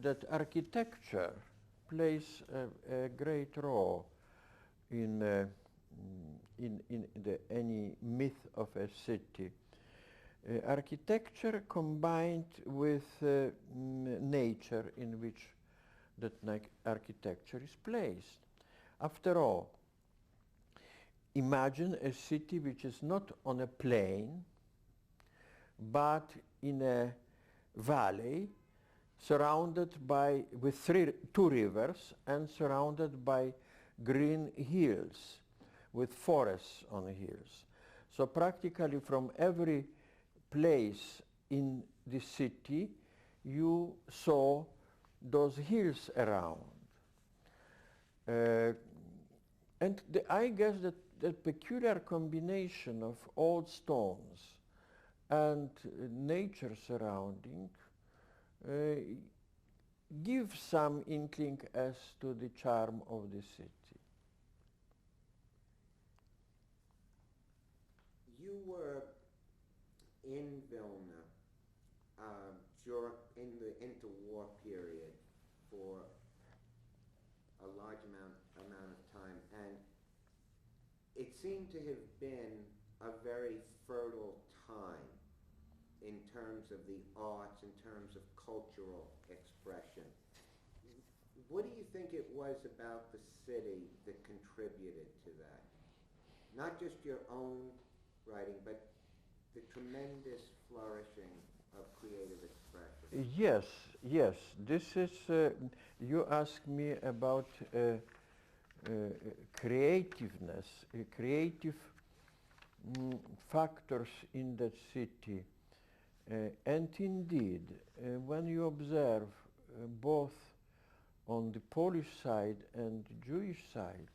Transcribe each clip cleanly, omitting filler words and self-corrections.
that architecture plays a great role in any myth of a city. Architecture combined with nature in which that architecture is placed. After all, imagine a city which is not on a plain, but in a valley, surrounded with two rivers and surrounded by green hills, with forests on the hills. So practically from every place in the city, you saw those hills around. And I guess that the peculiar combination of old stones and nature surrounding gives some inkling as to the charm of the city. You were in Vilna in the interwar period for a large amount of time, and it seemed to have been a very fertile time in terms of the arts, in terms of cultural expression. What do you think it was about the city that contributed to that? Not just your own writing, but the tremendous flourishing of creative expression. Yes, yes. This is, you ask me about creativeness, creative factors in that city. And indeed, when you observe both on the Polish side and the Jewish side,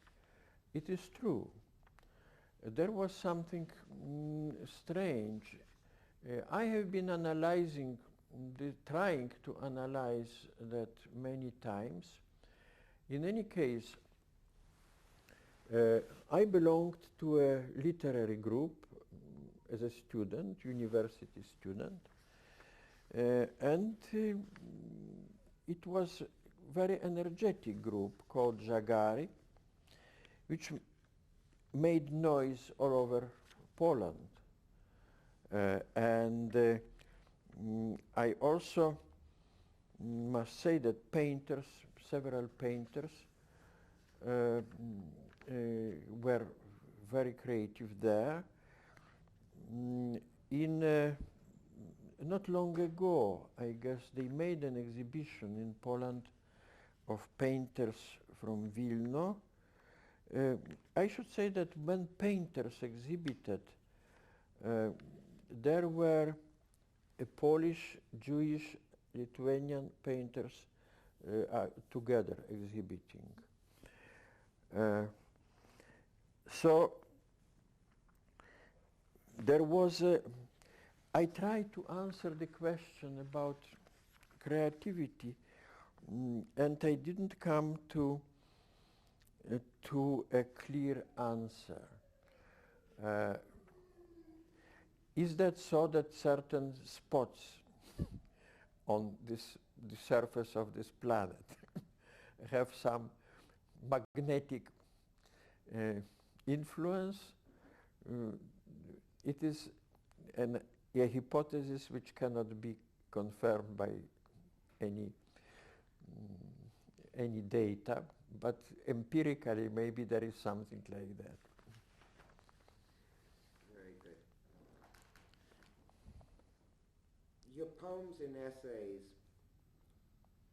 it is true. There was something strange. I have been analyzing, trying to analyze that many times. In any case, I belonged to a literary group as a student, university student, and it was a very energetic group called Żagary, which made noise all over Poland. And I also must say that painters, several painters, were very creative there. Not long ago, I guess they made an exhibition in Poland of painters from Vilnius. I should say that when painters exhibited, there were Polish, Jewish, Lithuanian painters together exhibiting. So there was I tried to answer the question about creativity, and I didn't come to a clear answer. Is that so that certain spots on the surface of this planet have some magnetic influence? It is a hypothesis which cannot be confirmed by any data, but empirically maybe there is something like that. Very good. Your poems and essays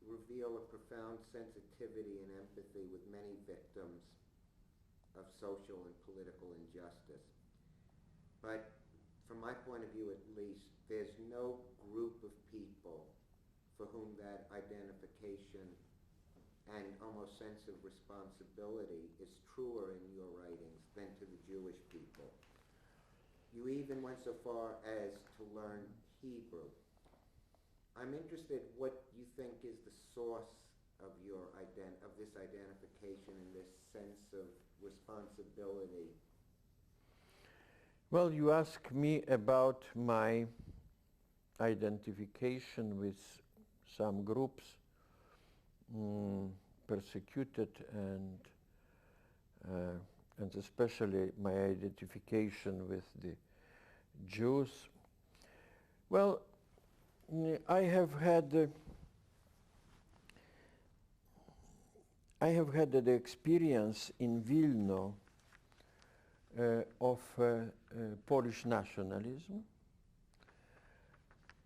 reveal a profound sensitivity and empathy with many victims of social and political injustice. But from my point of view at least, there's no group of people for whom that identification and almost sense of responsibility is truer in your writings than to the Jewish people. You even went so far as to learn Hebrew. I'm interested what you think is the source of your of this identification and this sense of responsibility. Well, you ask me about my identification with some groups persecuted and especially my identification with the Jews. Well, I have had the experience in Vilnius of Polish nationalism,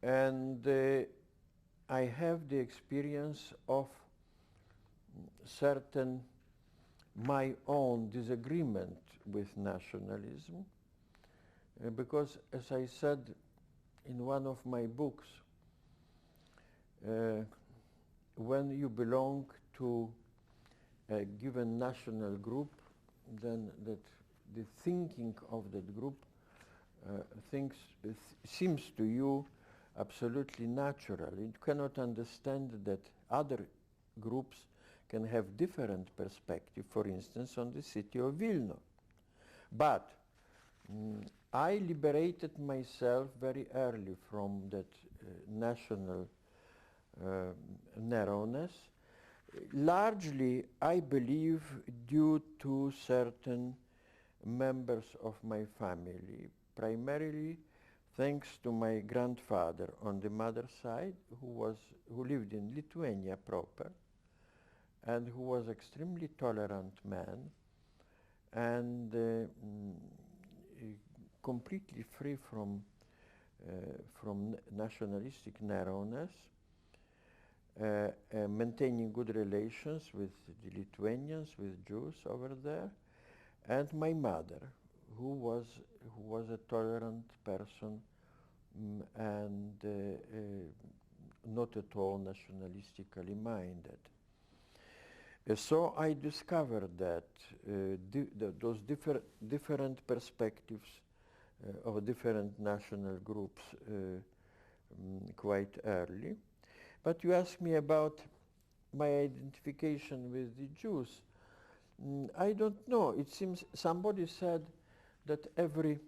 and I have the experience of certain my own disagreement with nationalism, because as I said in one of my books, when you belong to a given national group, then the thinking of that group seems to you absolutely natural. You cannot understand that other groups can have different perspective, for instance, on the city of Vilnius. But I liberated myself very early from that national narrowness, largely, I believe, due to certain members of my family, primarily thanks to my grandfather on the mother's side, who lived in Lithuania proper, and who was extremely tolerant man, and completely free from nationalistic narrowness, maintaining good relations with the Lithuanians, with Jews over there, and my mother, who was a tolerant person and not at all nationalistically minded. So I discovered that those different perspectives of different national groups quite early. But you asked me about my identification with the Jews. I don't know. It seems somebody said that every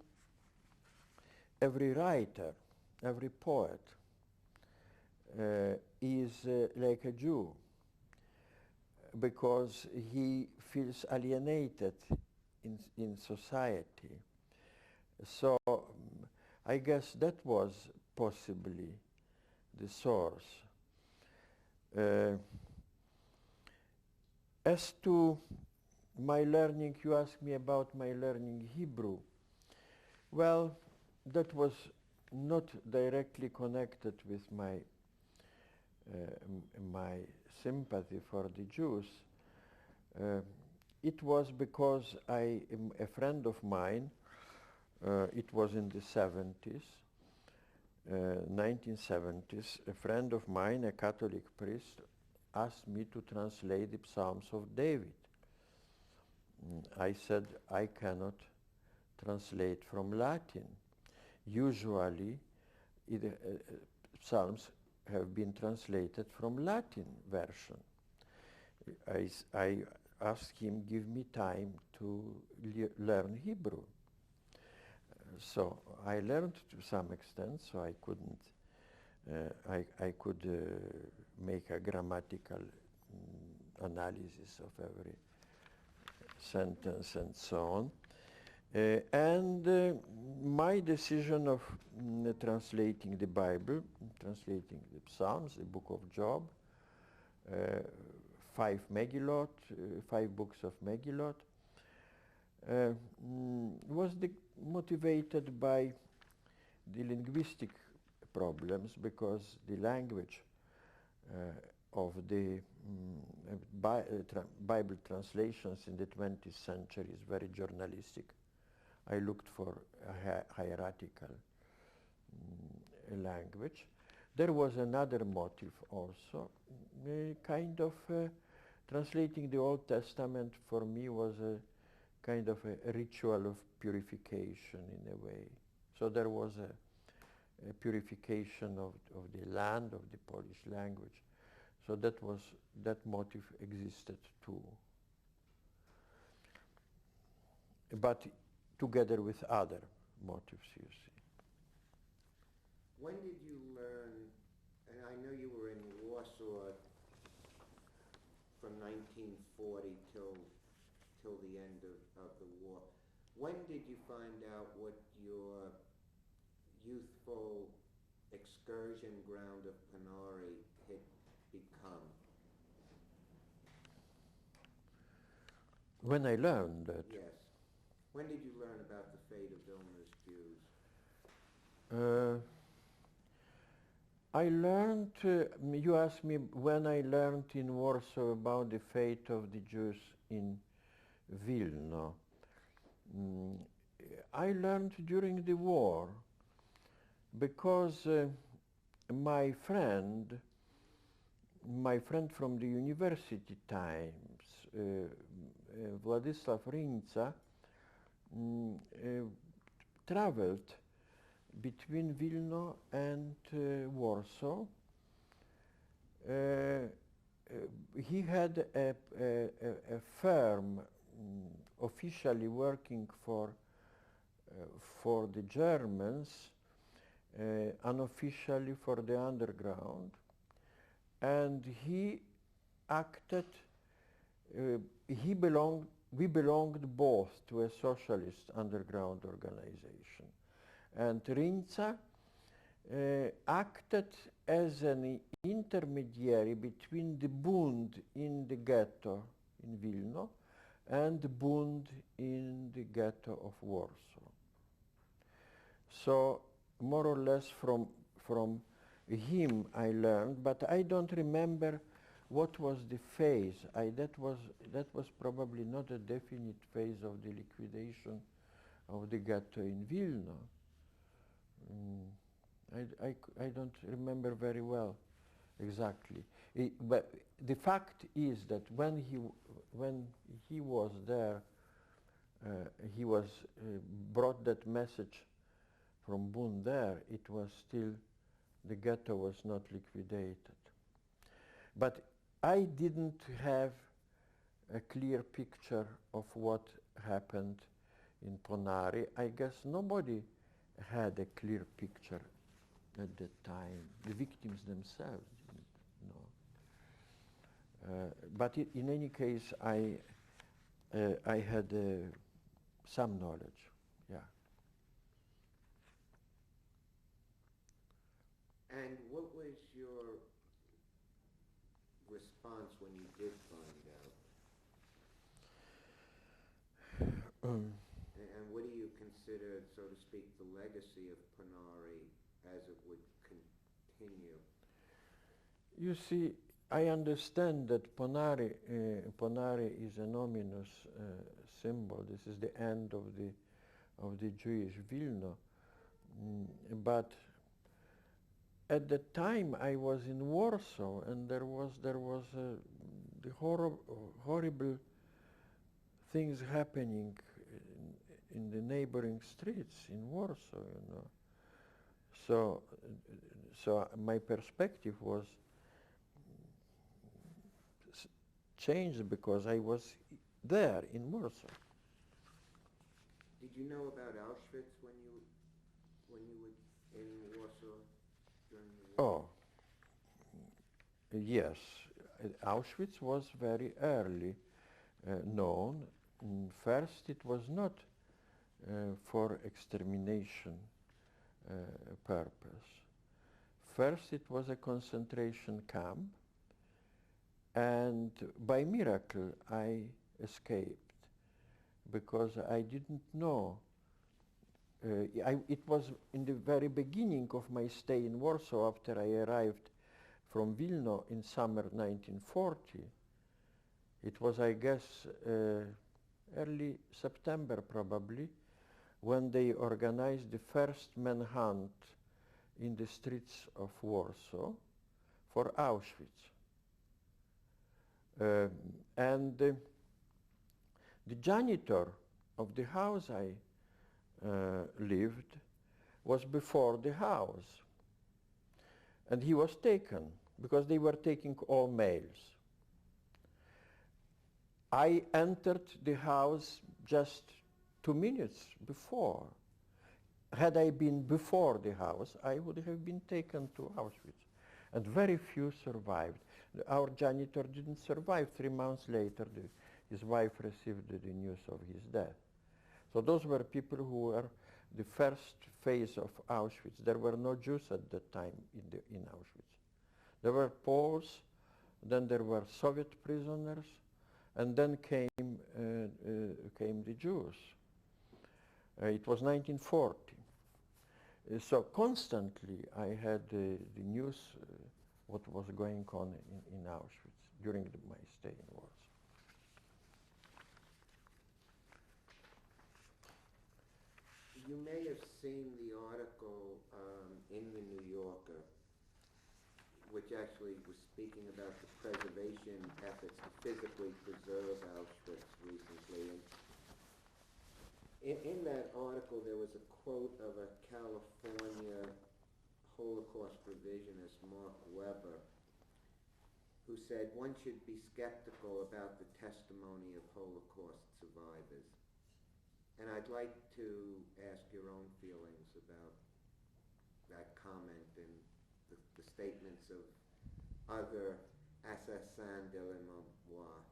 writer, every poet is like a Jew, because he feels alienated in society. So I guess that was possibly the source. As to my learning, you asked me about my learning Hebrew. Well, that was not directly connected with my my sympathy for the Jews. It was because a friend of mine, it was in the 70s, 1970s, a friend of mine, a Catholic priest, asked me to translate the Psalms of David. I said, I cannot translate from Latin. Usually, Psalms have been translated from Latin version. I asked him, give me time to learn Hebrew. So I learned to some extent, so I couldn't, I could make a grammatical analysis of every sentence and so on. And my decision of translating the Bible, translating the Psalms, the book of Job, 5 Megillot, 5 books of Megillot, was motivated by the linguistic problems, because the language of the Bible translations in the 20th century is very journalistic. I looked for a hierarchical language. There was another motive also, kind of translating the Old Testament for me was a kind of a ritual of purification in a way. So there was a purification of the land, of the Polish language. So that motive existed too. But together with other motives, you see. When did you learn, and I know you were in Warsaw from 1940 till the end of the war. When did you find out what your youthful excursion ground of Panari had become? When I learned that. Yes. When did you learn about the fate of Vilnius Jews? I learned, you asked me when I learned in Warsaw about the fate of the Jews in Vilna. I learned during the war because my friend from the university times, Władysław Ryńca, traveled between Vilna and Warsaw. He had a firm officially working for the Germans, unofficially for the underground, and he acted. We belonged both to a socialist underground organization, and Ryńca acted as an intermediary between the Bund in the ghetto in Vilna and the Bund in the ghetto of Warsaw. So more or less from him I learned, but I don't remember what was the phase. That was probably not a definite phase of the liquidation of the ghetto in Vilna. I don't remember very well exactly. But the fact is that when he was there, he was brought that message from Bund there. It was still, the ghetto was not liquidated. But I didn't have a clear picture of what happened in Ponary. I guess nobody had a clear picture at that time. The victims themselves didn't know. But in any case, I had some knowledge, yeah. And what was your response when you did find out? And what do you consider, so to speak, the legacy of Ponary as it would continue? You see, I understand that Ponary is an ominous symbol. This is the end of the Jewish Vilna. But at the time I was in Warsaw, and there was the horrible things happening in the neighboring streets in Warsaw, you know. So my perspective was changed because I was there in Warsaw. Did you know about Auschwitz when you were in Warsaw during the war? Oh, yes. Auschwitz was very early known. First, it was not for extermination purpose. First, it was a concentration camp, and by miracle I escaped because I didn't know. It was in the very beginning of my stay in Warsaw after I arrived from Vilna in summer 1940. It was, I guess, early September probably, when they organized the first manhunt in the streets of Warsaw for Auschwitz. And the janitor of the house I lived was before the house. And he was taken, because they were taking all males. I entered the house just 2 minutes before. Had I been before the house, I would have been taken to Auschwitz. and very few survived. Our janitor didn't survive. 3 months later, his wife received the news of his death. So those were people who were the first phase of Auschwitz. There were no Jews at that time in Auschwitz. There were Poles, then there were Soviet prisoners, and then came the Jews. It was 1940. So constantly I had the news what was going on in Auschwitz during my stay in Warsaw. You may have seen the article in the New Yorker, which actually was speaking about the preservation efforts to physically preserve Auschwitz recently. And in that article, there was a quote of a California Holocaust revisionist, Mark Weber, who said, "One should be skeptical about the testimony of Holocaust survivors." And I'd like to ask your own feelings about that comment and the statements of other assassins de la mémoire.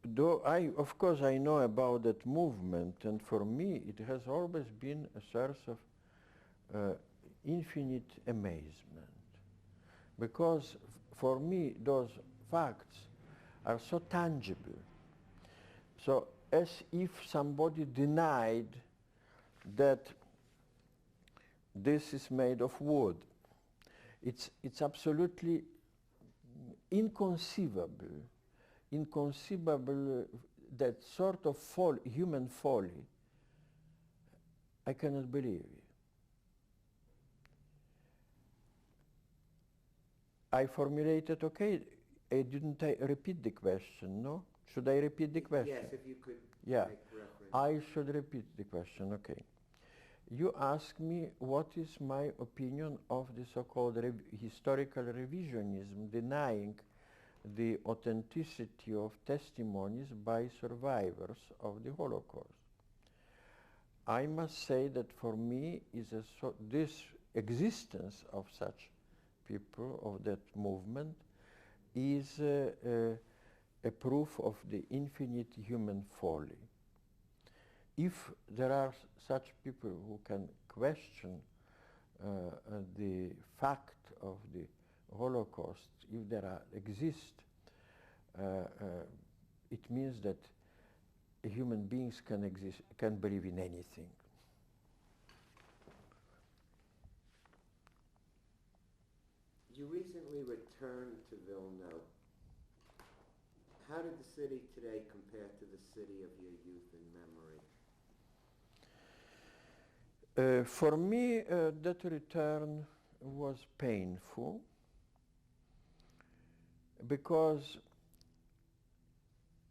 Though of course I know about that movement, and for me it has always been a source of infinite amazement, because for me those facts are so tangible. So as if somebody denied that this is made of wood. It's absolutely inconceivable that sort of human folly. I cannot believe it. I formulated, okay, I didn't repeat the question, no? Should I repeat the question? Yes, if you could Yeah, make reference. I should repeat the question, okay. You ask me what is my opinion of the so-called historical revisionism, denying the authenticity of testimonies by survivors of the Holocaust. I must say that for me this existence of such people, of that movement, is a proof of the infinite human folly. If there are such people who can question the fact of the Holocaust, if there exist, it means that human beings can believe in anything. You recently returned to Vilnius. How did the city today compare to the city of your youth and memory? For me, that return was painful because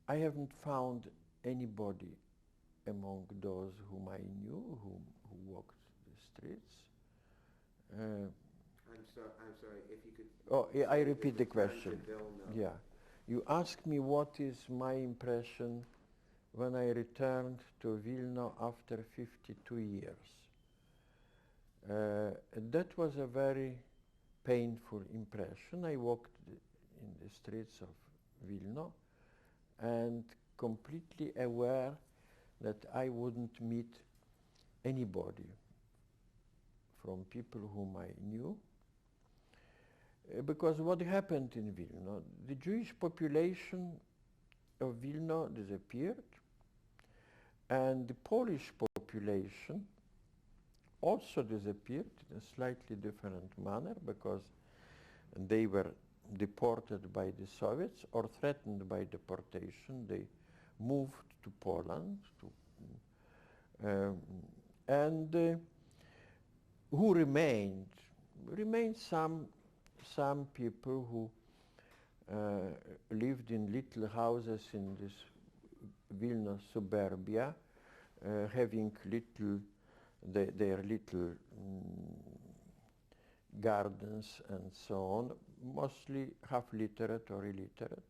I haven't found anybody among those whom I knew, who walked the streets. I'm sorry, if you could... Oh, yeah, I repeat the question. Yeah. Yeah. You asked me what is my impression when I returned to Vilnius after 52 years. That was a very painful impression. I walked in the streets of Vilnius and completely aware that I wouldn't meet anybody from people whom I knew. Because what happened in Vilnius, the Jewish population of Vilnius disappeared, and the Polish population also disappeared in a slightly different manner, because they were deported by the Soviets or threatened by deportation. They moved to Poland, and who remained? Remained some people who lived in little houses in this Vilnius suburbia, having their little gardens and so on, mostly half literate or illiterate.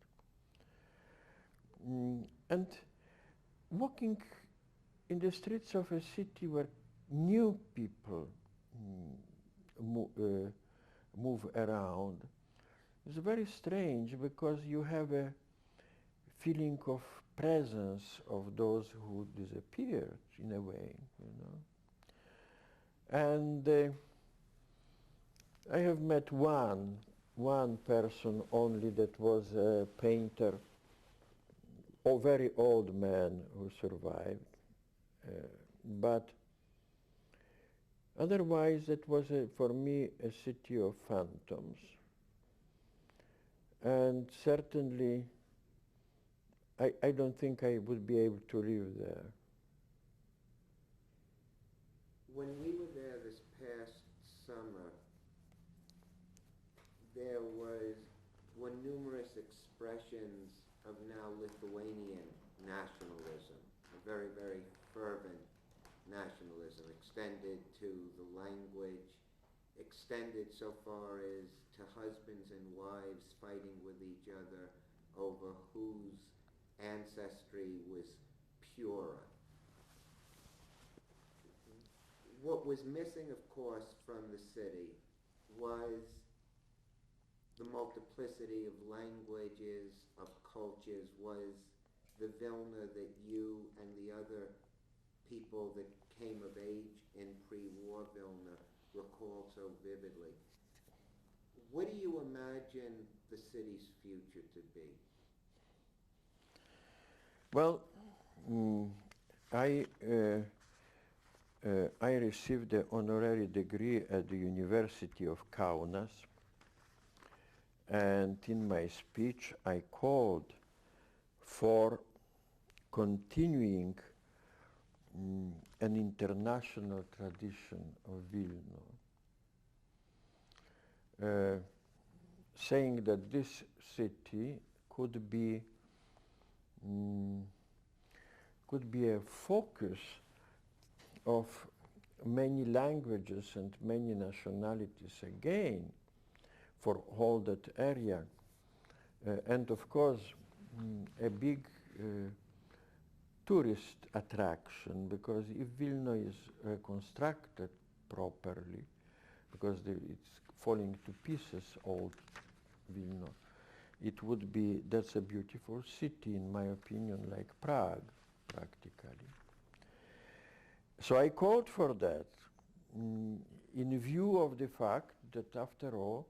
And walking in the streets of a city where new people move around. It's very strange because you have a feeling of presence of those who disappeared in a way, you know. And I have met one person only that was a painter, a very old man who survived, but otherwise it was for me a city of phantoms, and certainly I don't think I would be able to live there. When we were there this past summer, there were numerous expressions of now Lithuanian nationalism, a very, very fervent nationalism, extended to the language, extended so far as to husbands and wives fighting with each other over whose ancestry was purer. What was missing, of course, from the city was the multiplicity of languages, of cultures, was the Vilna that you and the other people that came of age in pre-war Vilna recall so vividly. What do you imagine the city's future to be? Well, I received an honorary degree at the University of Kaunas, and in my speech I called for continuing an international tradition of Vilna, saying that this city could be a focus of many languages and many nationalities again for all that area. And of course, a big tourist attraction, because if Vilna is reconstructed properly, because it's falling to pieces, old Vilna, it would be, that's a beautiful city, in my opinion, like Prague, practically. So I called for that in view of the fact that, after all,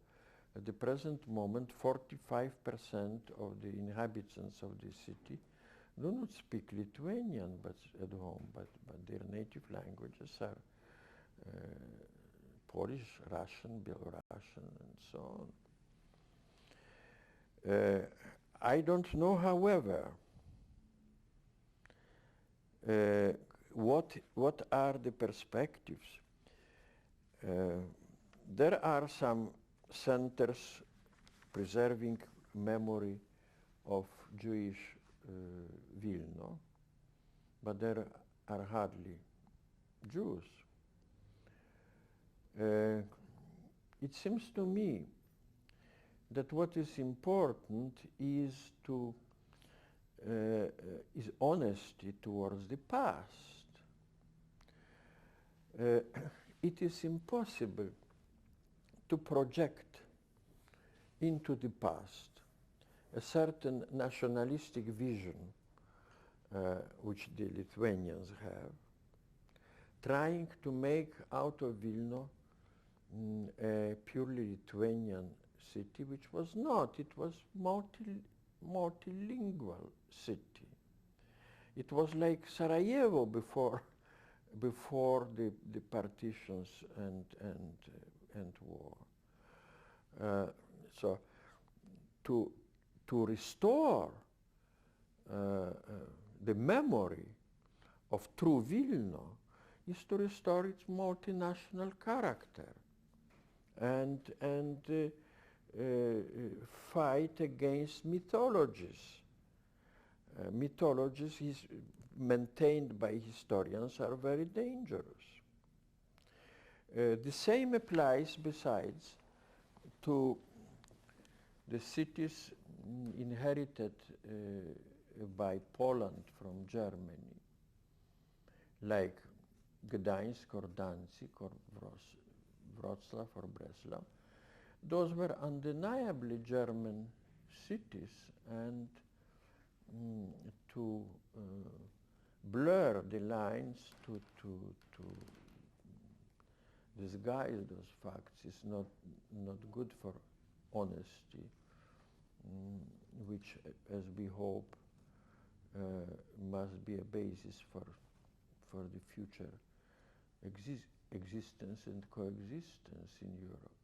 at the present moment, 45% of the inhabitants of the city do not speak Lithuanian but at home, but their native languages are Polish, Russian, Belarusian, and so on. I don't know, however, what are the perspectives. There are some centers preserving memory of Jewish Vilna, but there are hardly Jews. It seems to me that what is important is is honesty towards the past. It is impossible to project into the past a certain nationalistic vision which the Lithuanians have, trying to make out of Vilna a purely Lithuanian city, which was not. It was multilingual city. It was like Sarajevo before the partitions and war. So to restore the memory of true Vilna is to restore its multinational character and fight against mythologies. Mythologies maintained by historians are very dangerous. The same applies, besides, to the cities inherited by Poland from Germany, like Gdańsk or Danzig or Wrocław or Breslau. Those were undeniably German cities, and to blur the lines, to disguise those facts is not good for honesty, which, as we hope, must be a basis for the future existence and coexistence in Europe.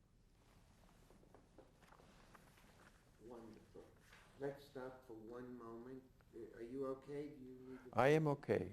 Wonderful. Let's stop for one moment. Are you okay? Do you need to I am okay.